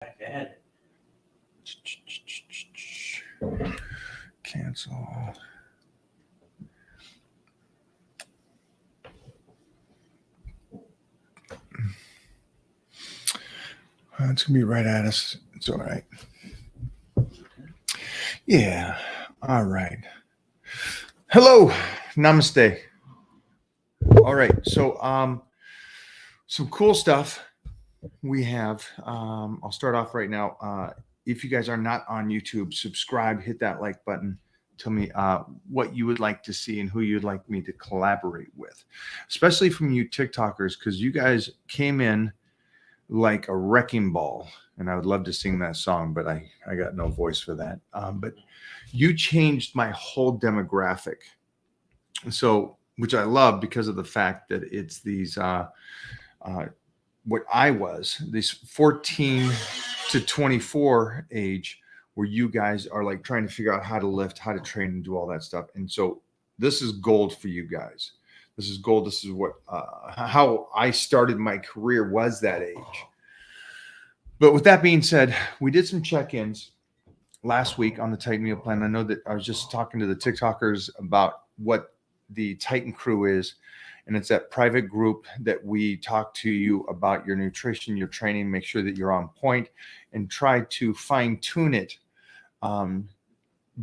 Ahead. Cancel. It's gonna be right at us. It's all right. Yeah. All right. Hello. Namaste. All right. So some cool stuff we have. I'll start off right now. If you guys are not on YouTube, subscribe, hit that like button. Tell me what you would like to see and who you'd like me to collaborate with, especially from you TikTokers, because you guys came in like a wrecking ball. And I would love to sing that song, but I got no voice for that. But you changed my whole demographic. So, which I love because of the fact that it's these, what I was, these 14 to 24 age, where you guys are like trying to figure out how to lift, how to train, and do all that stuff. And so this is gold for you guys. This is gold. This is what how I started my career was that age. But with that being said, we did some check-ins last week on the Titan Meal Plan. I know that I was just talking to the TikTokers about what the Titan Crew is, and it's that private group that we talk to you about your nutrition, your training, make sure that you're on point, and try to fine-tune it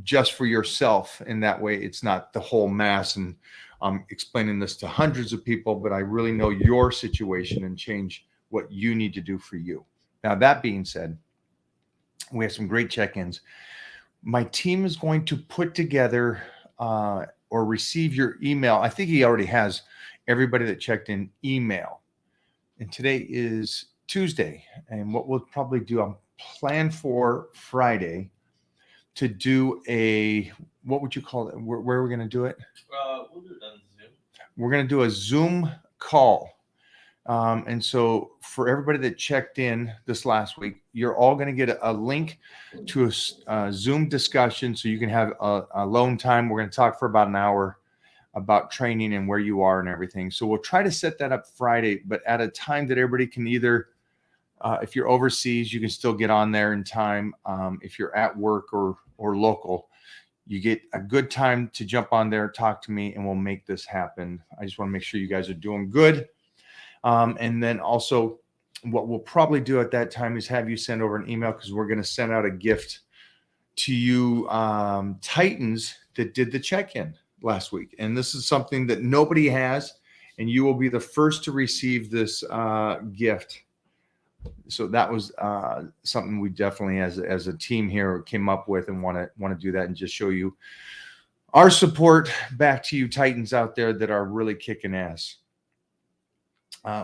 just for yourself. In that way, it's not the whole mass. And I'm explaining this to hundreds of people, but I really know your situation and change what you need to do for you. Now, that being said, we have some great check-ins. My team is going to put together or receive your email. I think he already has everybody that checked in email. And today is Tuesday. And what we'll probably do, I'm plan for Friday to do a, what would you call it? Where are we going to do it? We'll do it on Zoom. We're going to do a Zoom call. And so for everybody that checked in this last week, you're all going to get a link to a Zoom discussion so you can have a alone time. We're going to talk for about an hour about training and where you are and everything. So we'll try to set that up Friday, but at a time that everybody can either, if you're overseas, you can still get on there in time. If you're at work or local, you get a good time to jump on there, talk to me, and we'll make this happen. I just want to make sure you guys are doing good. And then also what we'll probably do at that time is have you send over an email, because we're going to send out a gift to you Titans that did the check-in last week. And this is something that nobody has, and you will be the first to receive this gift. So that was something we definitely, as a team here, came up with and want to do that and just show you our support back to you Titans out there that are really kicking ass.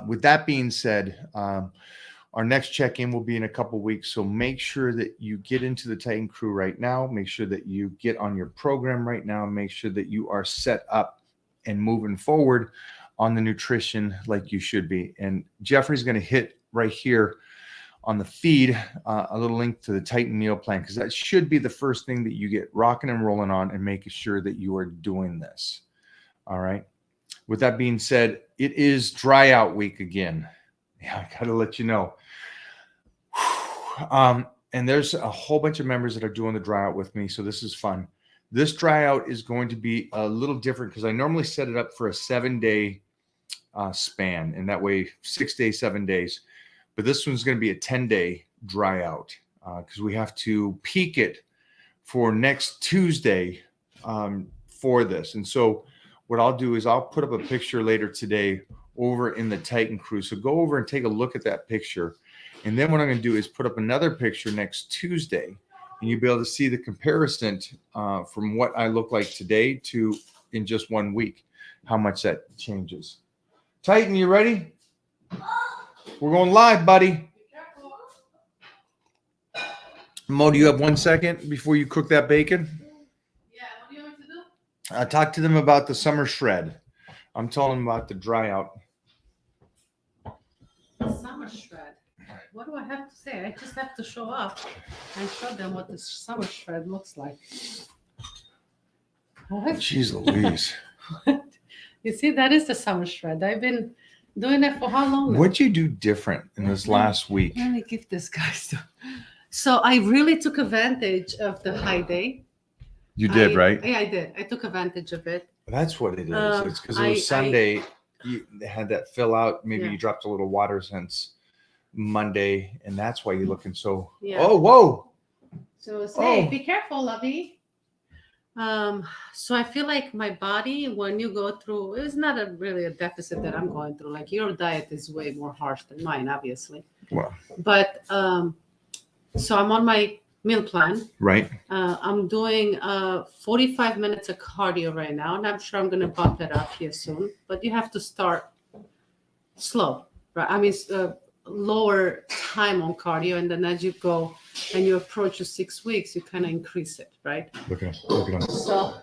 With that being said, our next check-in will be in a couple weeks. So make sure that you get into the Titan Crew right now. Make sure that you get on your program right now. Make sure that you are set up and moving forward on the nutrition like you should be. And Jeffrey's going to hit right here on the feed a little link to the Titan Meal Plan, because that should be the first thing that you get rocking and rolling on and making sure that you are doing this. All right. With that being said, it is dry out week again. Yeah, I got to let you know. And there's a whole bunch of members that are doing the dry out with me, so this is fun. This dry out is going to be a little different because I normally set it up for a 7-day span, and that way 6 days, 7 days. But this one's going to be a 10-day dry out because we have to peak it for next Tuesday for this. And so what I'll do is I'll put up a picture later today over in the Titan Crew. So go over and take a look at that picture. And then what I'm going to do is put up another picture next Tuesday, and you'll be able to see the comparison from what I look like today to in just 1 week, how much that changes. Titan, you ready? We're going live, buddy. Mo, do you have 1 second before you cook that bacon? Yeah, what do you want to do? Talk to them about the summer shred. I'm telling them about the dry out. Summer shred. What do I have to say? I just have to show up and show them what the summer shred looks like. Jeez Louise. You see, that is the summer shred. I've been Doing it for how long? now? What'd you do different in this last week? Let me give this guy some. So I really took advantage of the high day. You did, right? Yeah, I did. I took advantage of it. That's what it is. It's because it I- was Sunday. They had that fill out. Maybe Yeah. you dropped a little water since Monday, and that's why you're looking so. Yeah. Oh, whoa! So say, Oh. be careful, lovey. So I feel like my body, when you go through, it's not really a deficit that I'm going through. Like your diet is way more harsh than mine, obviously. Well, But so I'm on my meal plan. right. I'm doing 45 minutes of cardio right now, and I'm sure I'm going to bump it up here soon. But you have to start slow, right? I mean, lower time on cardio, and then as you go and you approach your 6 weeks, you kind of increase it, right? Look at him. Look at him. So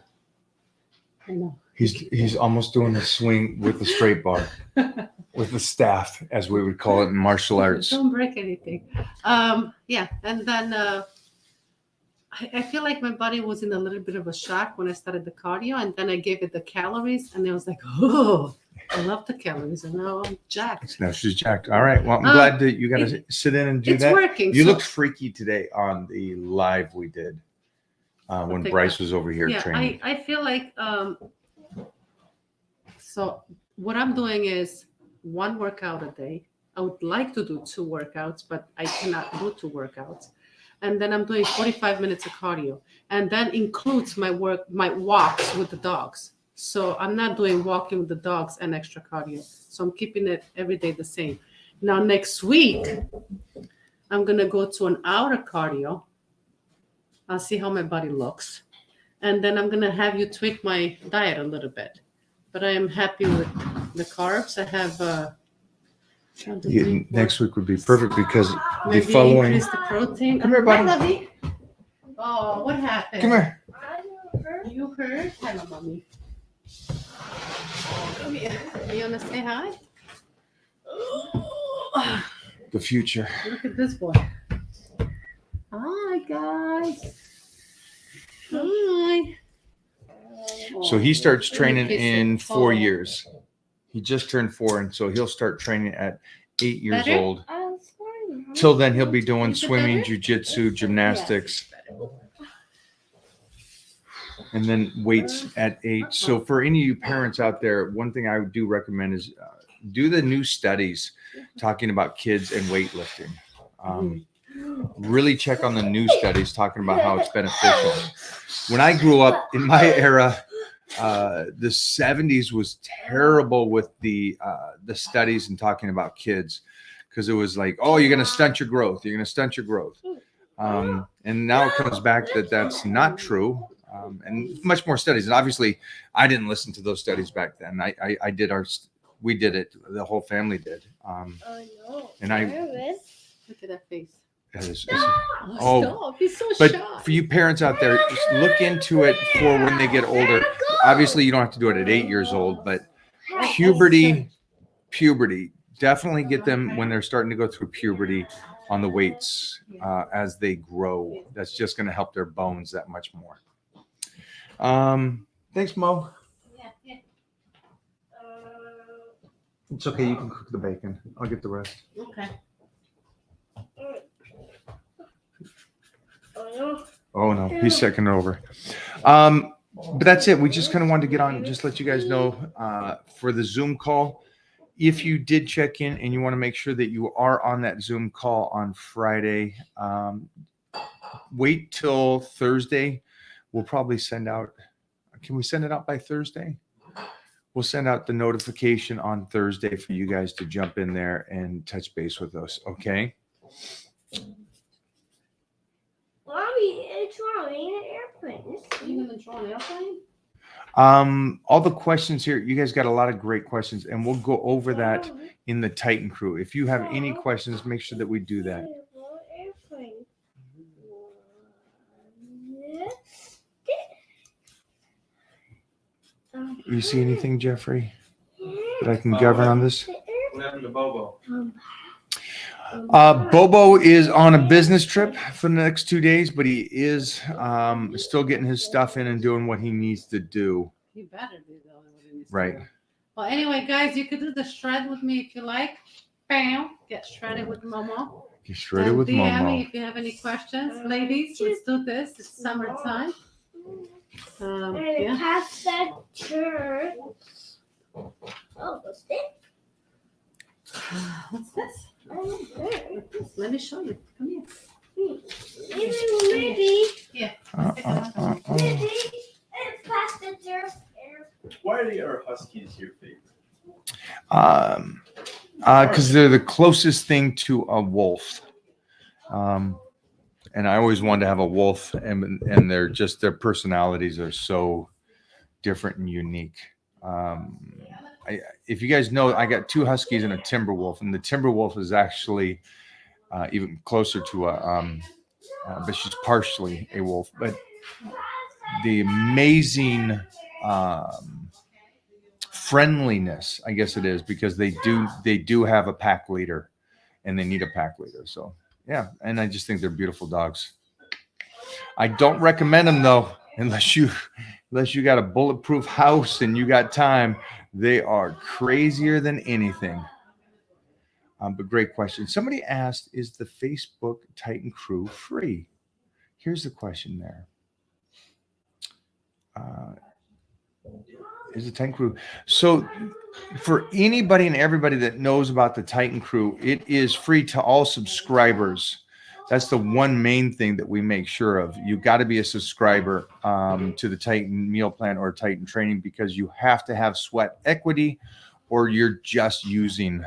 I know. He's almost doing the swing with the straight bar, with the staff, as we would call it in martial arts. Don't break anything. Yeah, and then I feel like my body was in a little bit of a shock when I started the cardio, and then I gave it the calories, and it was like, oh, I love the calories, and now I'm jacked. Now she's jacked. All right. Well, I'm glad that you got to sit in and do It's that. working. You so- looked freaky today on the live we did when Okay. Bryce was over here yeah, training. I feel like so what I'm doing is one workout a day. I would like to do 2 workouts, but I cannot do 2 workouts. And then I'm doing 45 minutes of cardio, and that includes my walks with the dogs. So I'm not doing walking with the dogs and extra cardio. So I'm keeping it every day the same. Now next week, I'm gonna go to an hour of cardio. I'll see how my body looks, and then I'm gonna have you tweak my diet a little bit. But I am happy with the carbs. I have Next week would be perfect because the maybe following. increase the protein. Come here, Hi, buddy. lovey. Oh, what happened? Come here. You heard? Hello, mommy. Come here. You wanna say hi? The future. Look at this boy. Hi, guys. Hi. So he starts training Kiss in it. 4 Oh. years. He just turned 4, and so he'll start training at 8 years Better? old. Till then, he'll be doing Is it swimming, better? jujitsu, gymnastics, and then weights at 8. So for any of you parents out there, one thing I do recommend is do the new studies talking about kids and weightlifting. Really check on the new studies talking about how it's beneficial. When I grew up in my era, the 70s was terrible with the studies and talking about kids, because it was like, oh, you're going to stunt your growth. You're going to stunt your growth. And now it comes back that that's not true. And much more studies. And obviously I didn't listen to those studies back then. I did we did it. The whole family did. And I, Look at that face. Oh, Stop. He's so but shy. for you parents out there, just look into it for when they get older. Obviously you don't have to do it at 8 years old, but puberty, definitely get them when they're starting to go through puberty on the weights as they grow. That's just going to help their bones that much more. Thanks, Mo. Yeah. It's okay. You can cook the bacon. I'll get the rest. Okay. Oh no, he's second over. But that's it. We just kind of wanted to get on and just let you guys know for the Zoom call. If you did check in and you want to make sure that you are on that Zoom call on Friday, wait till Thursday. We'll probably send out. Can we send it out by Thursday? We'll send out the notification on Thursday for you guys to jump in there and touch base with us. Okay. Mommy, it's drawing an airplane. Are you gonna draw an airplane? All the questions here, you guys got a lot of great questions, and we'll go over that in the Titan crew. If you have any questions, make sure that we do that. Airplane. You see anything, Jeffrey, that I can govern on this? What happened to Bobo? Bobo is on a business trip for the next 2 days, but he is still getting his stuff in and doing what he needs to do. You better do that. Right. Well, anyway, guys, you could do the shred with me if you like. Bam, get shredded with Momo. Get shredded And with DM me Momo. if you have any questions, ladies. Let's do this. It's summertime. And Yeah. pass that church. Oh, what's this? What's this? Oh, there. Let me show you. Come here. Even maybe, maybe it's past the church. Why are Huskies your favorite? Because they're the closest thing to a wolf. And I always wanted to have a wolf, and they're just, their personalities are so different and unique. If you guys know, I got 2 Huskies and a Timberwolf, and the Timberwolf is actually even closer to but she's partially a wolf. But the amazing friendliness, I guess it is, because they do have a pack leader, and they need a pack leader. So yeah, and I just think they're beautiful dogs. I don't recommend them though, unless you got a bulletproof house and you got time. They are crazier than anything. But great question. Somebody asked, is the Facebook Titan Crew free? Here's the question there. Is the Titan Crew? So for anybody and everybody that knows about the Titan Crew, it is free to all subscribers. That's the one main thing that we make sure of. You got to be a subscriber to the Titan meal plan or Titan training, because you have to have sweat equity, or you're just using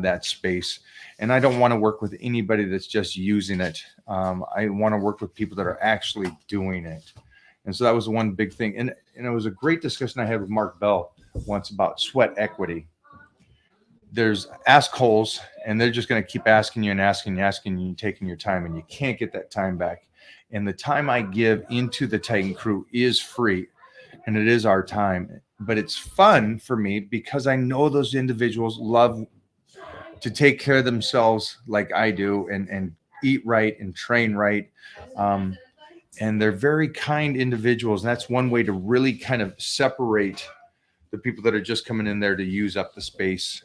that space. And I don't want to work with anybody that's just using it. I want to work with people that are actually doing it. And so that was one big thing. And it was a great discussion I had with Mark Bell once about sweat equity. There's ask holes, and they're just going to keep asking you and asking you, taking your time, and you can't get that time back. And the time I give into the Titan Crew is free, and it is our time. But it's fun for me because I know those individuals love to take care of themselves like I do, and eat right and train right. And they're very kind individuals. And that's one way to really kind of separate the people that are just coming in there to use up the space,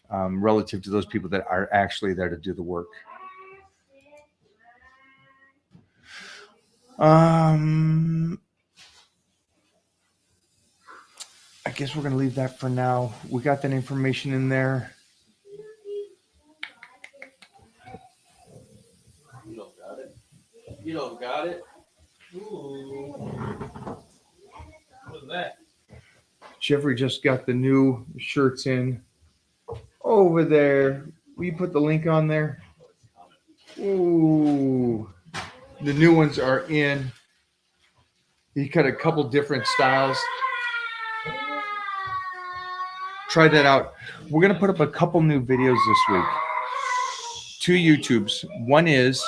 relative to those people that are actually there to do the work. I guess we're going to leave that for now. We got that information in there. You don't got it. You don't got it. Ooh. What's that? Jeffrey just got the new shirts in over there. Will you put the link on there? Ooh, the new ones are in. He cut a couple different styles. Try that out. We're going to put up a couple new videos this week. 2 YouTubes. One is,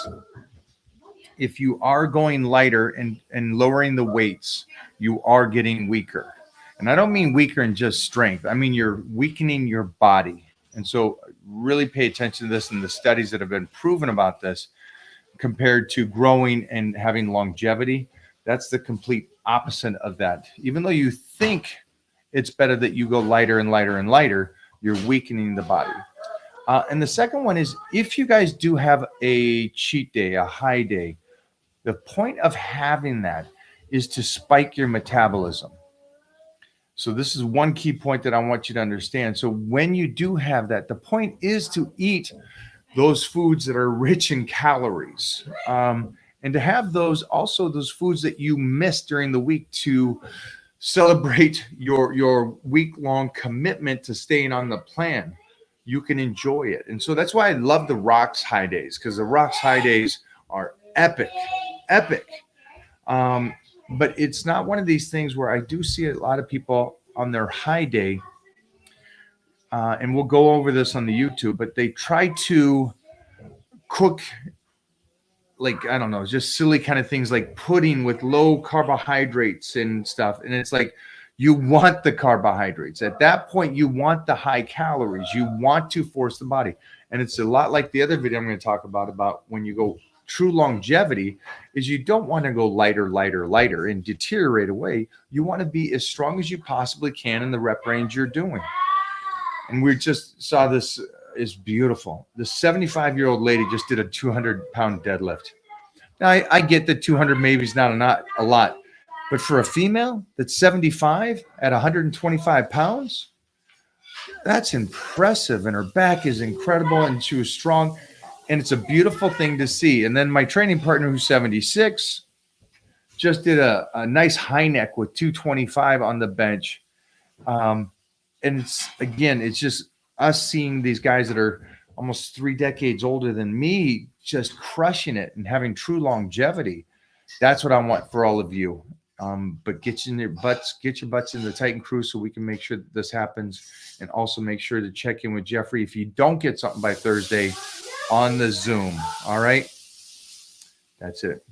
if you are going lighter and lowering the weights, you are getting weaker. And I don't mean weaker in just strength. I mean, you're weakening your body. And so really pay attention to this and the studies that have been proven about this compared to growing and having longevity. That's the complete opposite of that. Even though you think it's better that you go lighter and lighter and lighter, you're weakening the body. And the second one is, if you guys do have a cheat day, a high day, the point of having that is to spike your metabolism. So this is one key point that I want you to understand. So when you do have that, the point is to eat those foods that are rich in calories, and to have those foods that you missed during the week to celebrate your week-long commitment to staying on the plan. You can enjoy it. And so that's why I love the Rocks High Days, because the Rocks High Days are epic. But it's not one of these things where I do see a lot of people on their high day, and we'll go over this on the YouTube, but they try to cook, like, I don't know, just silly kind of things like pudding with low carbohydrates and stuff. And it's like, you want the carbohydrates. At that point, you want the high calories. You want to force the body. And it's a lot like the other video I'm going to talk about when you go true longevity, is you don't want to go lighter and deteriorate away. You want to be as strong as you possibly can in the rep range you're doing. And we just saw this is beautiful. The 75-year-old lady just did a 200-pound deadlift. Now, I get that 200 maybe is not a lot, but for a female that's 75 at 125 pounds, that's impressive. And her back is incredible, and she was strong, and it's a beautiful thing to see. And then my training partner, who's 76, just did a nice high neck with 225 on the bench. And it's just us seeing these guys that are almost 3 decades older than me just crushing it and having true longevity. That's what I want for all of you. But get your butts in the Titan crew so we can make sure that this happens, and also make sure to check in with Jeffrey if you don't get something by Thursday on the Zoom. All right. That's it.